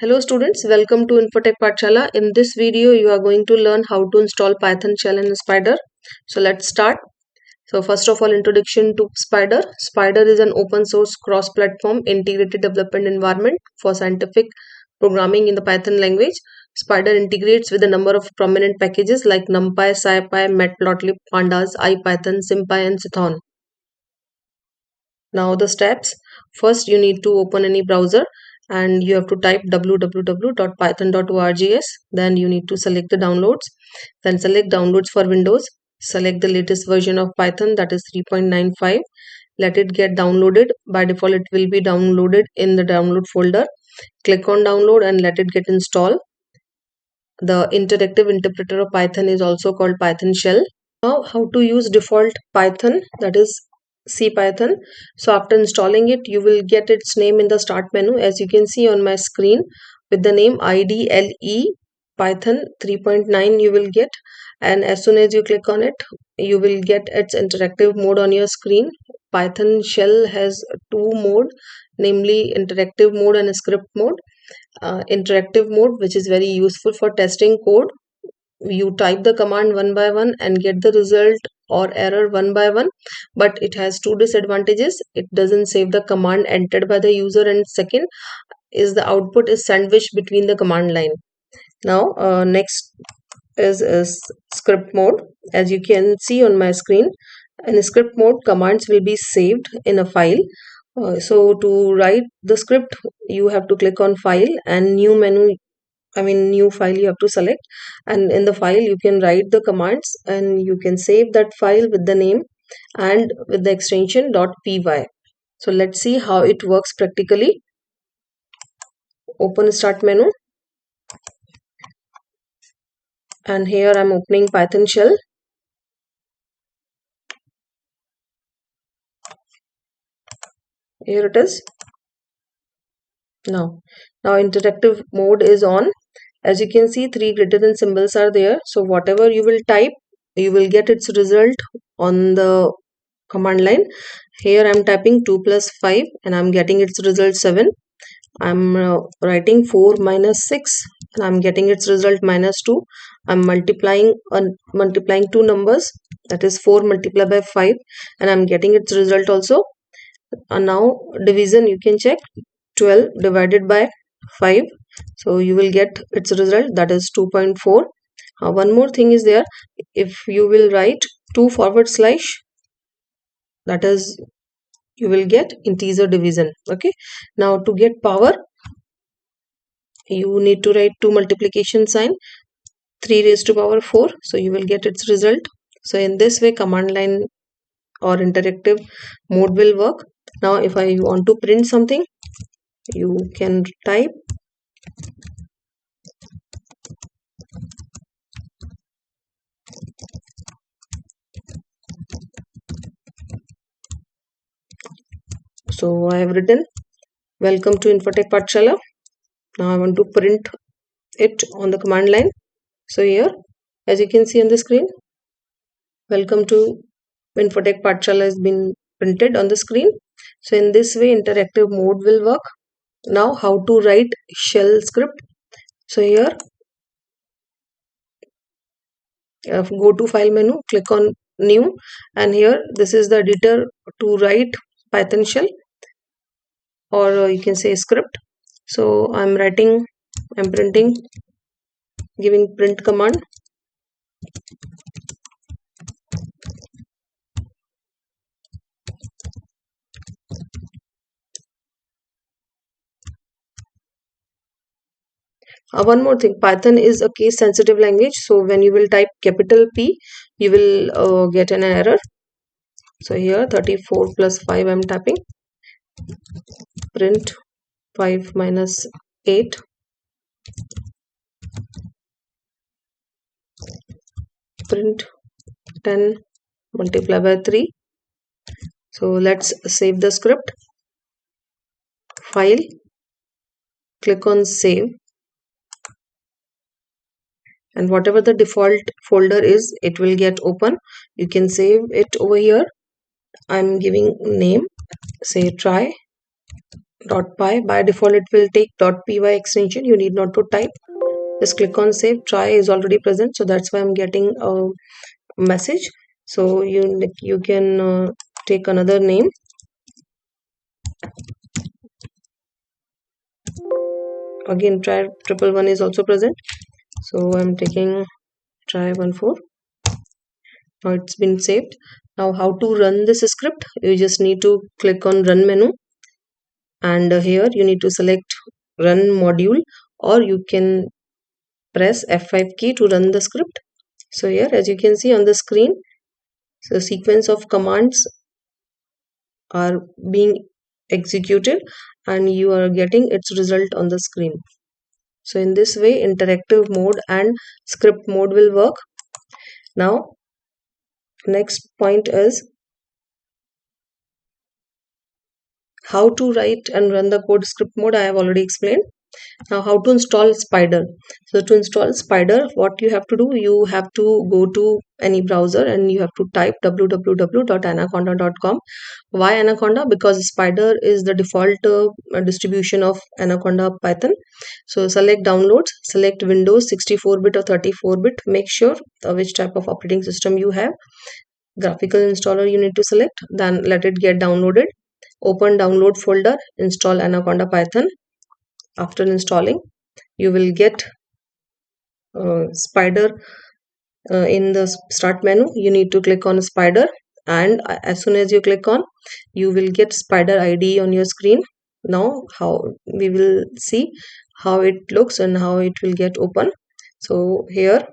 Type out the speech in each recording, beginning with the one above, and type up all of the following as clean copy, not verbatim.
Hello students, welcome to Infotech Pathshala. In this video, you are going to learn how to install Python shell in Spyder. So let's start. So first of all, introduction to Spyder. Spyder is an open source cross-platform integrated development environment for scientific programming in the Python language. Spyder integrates with a number of prominent packages like NumPy, SciPy, Matplotlib, Pandas, IPython, SymPy and Cython. Now the steps. First, you need to open any browser and you have to type www.python.org. Then you need to select the downloads. Then select downloads for Windows. Select the latest version of Python, that is 3.95. Let it get downloaded. By default, it will be downloaded in the download folder. Click on download and let it get installed. The interactive interpreter of Python is also called Python shell. Now, how to use default Python, that is CPython. So after installing it, you will get its name in the start menu, as you can see on my screen, with the name IDLE Python 3.9 you will get, and as soon as you click on it, you will get its interactive mode on your screen. Python shell has two mode, namely interactive mode and script mode. Interactive mode, which is very useful for testing code. You type the command one by one and get the result or error one by one, but it has two disadvantages. It doesn't save the command entered by the user, and second is the output is sandwiched between the command line. Now next is script mode. As you can see on my screen, in script mode, commands will be saved in a file. So to write the script, you have to click on file and new file you have to select, and in the file you can write the commands and you can save that file with the name and with the extension .py. So let's see how it works practically. Open start menu and here I'm opening Python shell. Here it is. Now interactive mode is on. As you can see, three greater than symbols are there. So whatever you will type, you will get its result on the command line. Here I'm typing 2 plus 5 and I'm getting its result 7. I'm writing 4 minus 6 and I'm getting its result minus 2. I'm multiplying two numbers, that is 4 multiplied by 5, and I'm getting its result also. And now division, you can check 12 divided by 5. So you will get its result, that is 2.4. One more thing is there. If you will write 2 forward slash, that is you will get integer division. Okay. Now to get power, you need to write 2 multiplication sign, 3 raised to power 4. So you will get its result. So in this way, command line or interactive mode will work. Now if I want to print something, you can type so I have written welcome to Infotech Pathshala. Now I want to print it on the command line. So here, as you can see on the screen, welcome to Infotech Pathshala has been printed on the screen. So in this way, interactive mode will work. Now how to write shell script. So here, go to file menu, click on new, and here this is the editor to write Python shell, or you can say script. So I'm printing, giving print command. One more thing, Python is a case sensitive language. So when you will type capital P, you will get an error. So here 34 plus 5 I'm typing. Print 5 minus 8. Print 10 multiplied by 3. So let's save the script. File. Click on save. And whatever the default folder is, it will get open. You can save it over here. I'm giving name, say try .py. By default it will take .py extension. You need not to type. Just click on save. Try is already present, so that's why I'm getting a message. So you can take another name. Again, try 111 is also present, so I'm taking try 14. Now it's been saved. Now how to run this script? You just need to click on run menu, and here you need to select run module, or you can press F5 key to run the script. So here, as you can see on the screen, so sequence of commands are being executed and you are getting its result on the screen. So in this way, interactive mode and script mode will work. Now next point is how to write and run the code. Script mode I have already explained. Now how to install Spyder. So to install Spyder, what you have to do, you have to go to any browser and you have to type www.anaconda.com. Why Anaconda? Because Spyder is the default distribution of Anaconda Python. So select downloads, select Windows 64-bit or 34-bit. Make sure which type of operating system you have. Graphical installer you need to select, then let it get downloaded. Open download folder, install Anaconda Python. After installing, you will get Spyder in the start menu. You need to click on Spyder, and as soon as you click on, you will get Spyder ID on your screen. Now how we will see how it looks and how it will get open. So here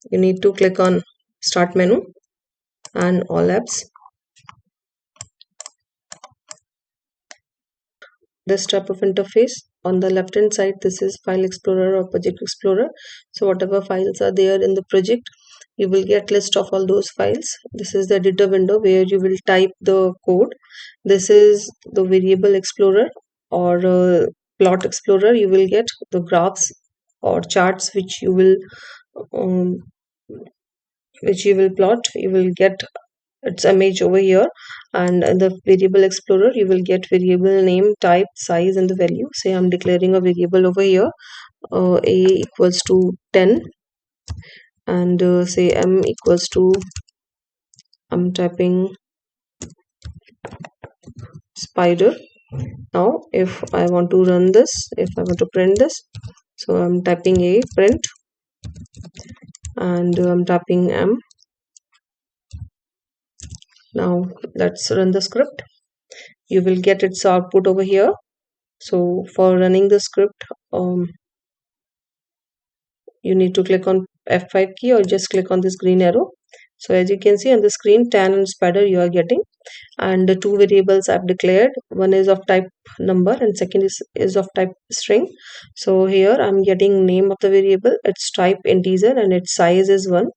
you need to click on start menu and all apps. This type of interface. On the left hand side, this is file explorer or project explorer. So whatever files are there in the project, you will get list of all those files. This is the editor window where you will type the code. This is the variable explorer or plot explorer. You will get the graphs or charts um, which you will plot. You will get its image over here, and in the variable explorer you will get variable name, type, size, and the value. Say I'm declaring a variable over here, a equals to 10, and say m equals to, I'm typing Spyder. Now if I want to run this, if I want to print this, so I'm typing a print, and I'm typing m. Now let's run the script. You will get its output over here. So for running the script, you need to click on F5 key or just click on this green arrow. So as you can see on the screen, 10 and Spyder you are getting, and the two variables I've declared. One is of type number and second is of type string. So here I'm getting name of the variable, its type integer, and its size is 1.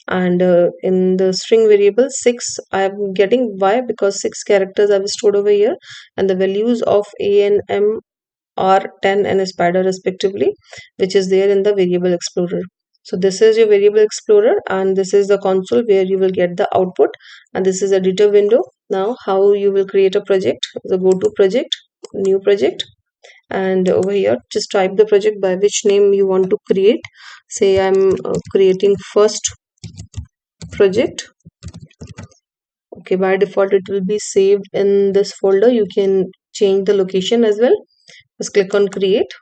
And in the string variable 6 I'm getting. Why? Because 6 characters I've stored over here, and the values of a and m are 10 and Spyder respectively, which is there in the variable explorer. So this is your variable explorer, and this is the console where you will get the output, and this is editor window. Now how you will create a project, the go to project, new project, and over here just type the project by which name you want to create. Say I'm creating first project. Okay, by default it will be saved in this folder. You can change the location as well. Just click on create.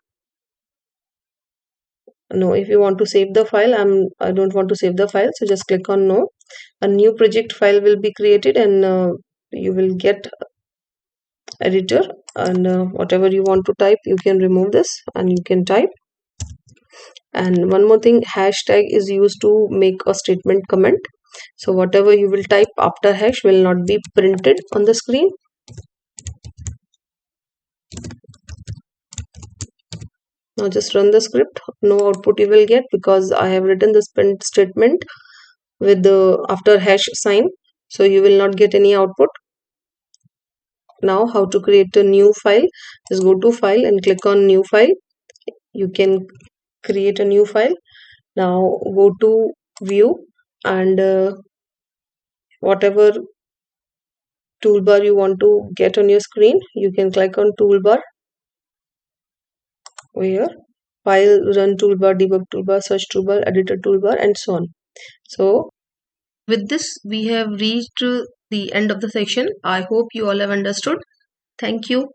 No, if you want to save the file, I don't want to save the file, so just click on no. A new project file will be created, and you will get editor, and whatever you want to type you can remove this and you can type. And one more thing, hashtag is used to make a statement comment. So whatever you will type after hash will not be printed on the screen. Now just run the script. No output you will get because I have written this print statement with the after hash sign, so you will not get any output. Now how to create a new file? Just go to file and click on new file. You can create a new file. Now go to view, and whatever toolbar you want to get on your screen, you can click on toolbar over here. File, run toolbar, debug toolbar, search toolbar, editor toolbar, and so on. So with this, we have reached the end of the section. I hope you all have understood. Thank you.